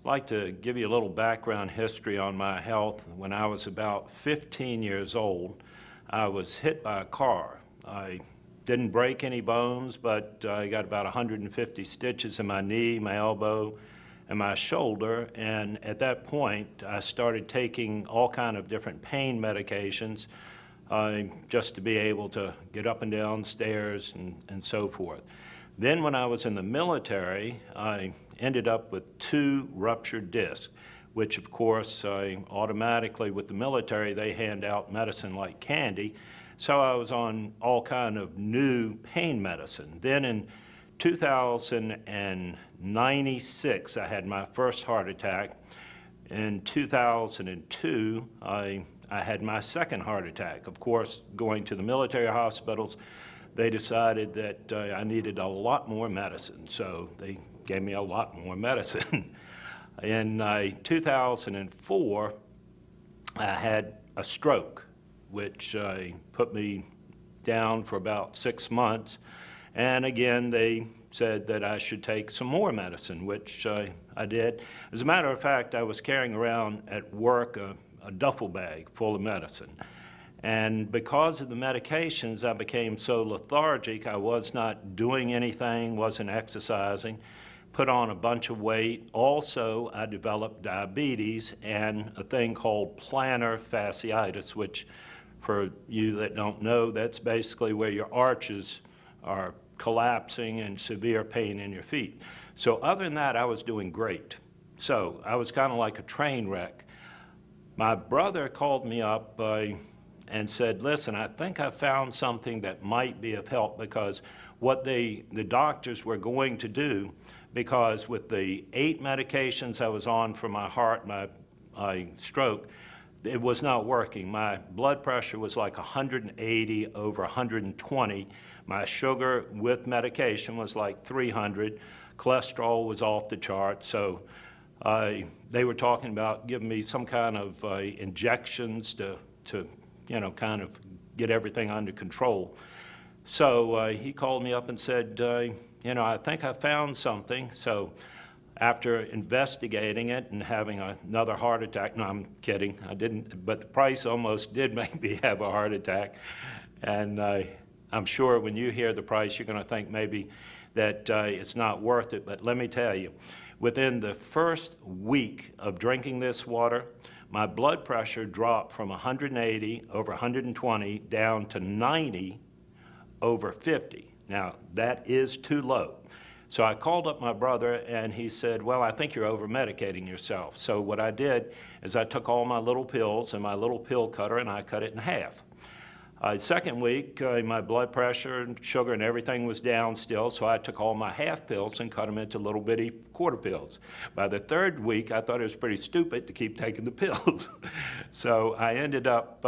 I'd like to give you a little background history on my health. When I was about 15 years old, I was hit by a car. I didn't break any bones, but I got about 150 stitches in my knee, my elbow, and my shoulder. And at that point, I started taking all kind of different pain medications just to be able to get up and down stairs and so forth. Then when I was in the military, I ended up with 2 ruptured discs, which of course automatically with the military they hand out medicine like candy. So I was on all kind of new pain medicine. Then in 2096, I had my first heart attack. In 2002, I had my second heart attack. Of course, going to the military hospitals, they decided that I needed a lot more medicine, so they gave me a lot more medicine. In 2004, I had a stroke, which put me down for about 6 months. And again, they said that I should take some more medicine, which I did. As a matter of fact, I was carrying around at work a duffel bag full of medicine. And because of the medications, I became so lethargic, I was not doing anything, wasn't exercising, put on a bunch of weight. Also, I developed diabetes and a thing called plantar fasciitis, which for you that don't know, that's basically where your arches are collapsing and severe pain in your feet. So other than that, I was doing great. So I was kind of like a train wreck. My brother called me up and said, listen, I think I found something that might be of help, because what the doctors were going to do, because with the 8 medications I was on for my heart, my stroke, it was not working. My blood pressure was like 180 over 120. My sugar with medication was like 300. Cholesterol was off the chart. So they were talking about giving me some kind of injections to kind of get everything under control. So he called me up and said, I think I found something. So after investigating it and having another heart attack, no, I'm kidding, I didn't, but the price almost did make me have a heart attack. And I'm sure when you hear the price, you're going to think maybe that it's not worth it. But let me tell you, within the first week of drinking this water, my blood pressure dropped from 180 over 120 down to 90 over 50. Now, that is too low. So I called up my brother, and he said, well, I think you're over-medicating yourself. So what I did is I took all my little pills and my little pill cutter, and I cut it in half. Second week, my blood pressure and sugar and everything was down still, so I took all my half pills and cut them into little bitty quarter pills. By the third week, I thought it was pretty stupid to keep taking the pills. So I ended up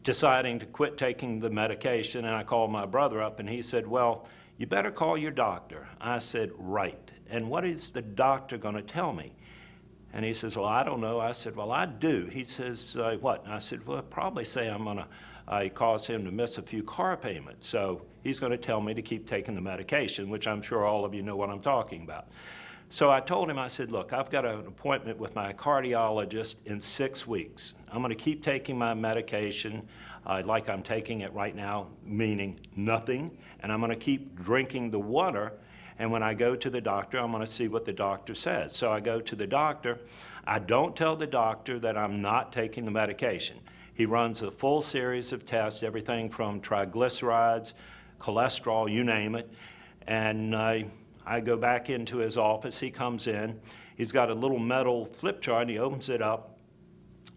deciding to quit taking the medication, and I called my brother up, and he said, well, you better call your doctor. I said, right. And what is the doctor going to tell me? And he says, well, I don't know. I said, well, I do. He says, what? And I said, well, I'd probably say I'm going to cause him to miss a few car payments. So he's going to tell me to keep taking the medication, which I'm sure all of you know what I'm talking about. So I told him, I said, look, I've got an appointment with my cardiologist in 6 weeks. I'm going to keep taking my medication like I'm taking it right now, meaning nothing, and I'm going to keep drinking the water. And when I go to the doctor, I'm going to see what the doctor says. So I go to the doctor. I don't tell the doctor that I'm not taking the medication. He runs a full series of tests, everything from triglycerides, cholesterol, you name it. And I go back into his office. He comes in. He's got a little metal flip chart, and he opens it up,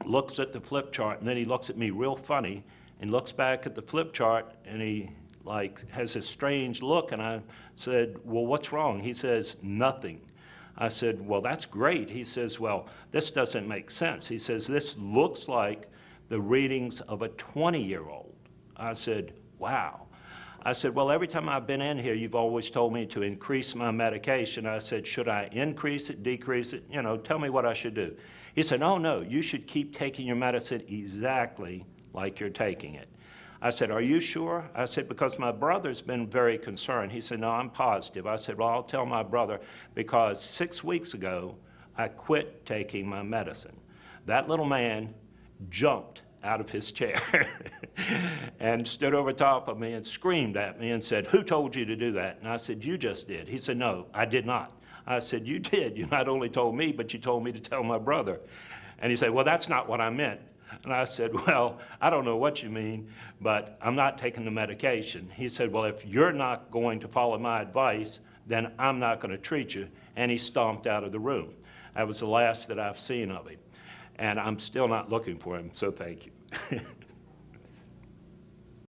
looks at the flip chart, and then he looks at me real funny and looks back at the flip chart, and he has a strange look. And I said, well, what's wrong? He says, nothing. I said, well, that's great. He says, well, this doesn't make sense. He says, this looks like the readings of a 20-year-old. I said, wow. I said, well, every time I've been in here, you've always told me to increase my medication. I said, should I increase it, decrease it? Tell me what I should do. He said, oh, no, you should keep taking your medicine exactly like you're taking it. I said, are you sure? I said, because my brother's been very concerned. He said, no, I'm positive. I said, well, I'll tell my brother, because 6 weeks ago, I quit taking my medicine. That little man jumped out of his chair and stood over top of me and screamed at me and said, who told you to do that? And I said, you just did. He said, no, I did not. I said, you did. You not only told me, but you told me to tell my brother. And he said, well, that's not what I meant. And I said, well, I don't know what you mean, but I'm not taking the medication. He said, well, if you're not going to follow my advice, then I'm not going to treat you. And he stomped out of the room. That was the last that I've seen of him. And I'm still not looking for him, so thank you.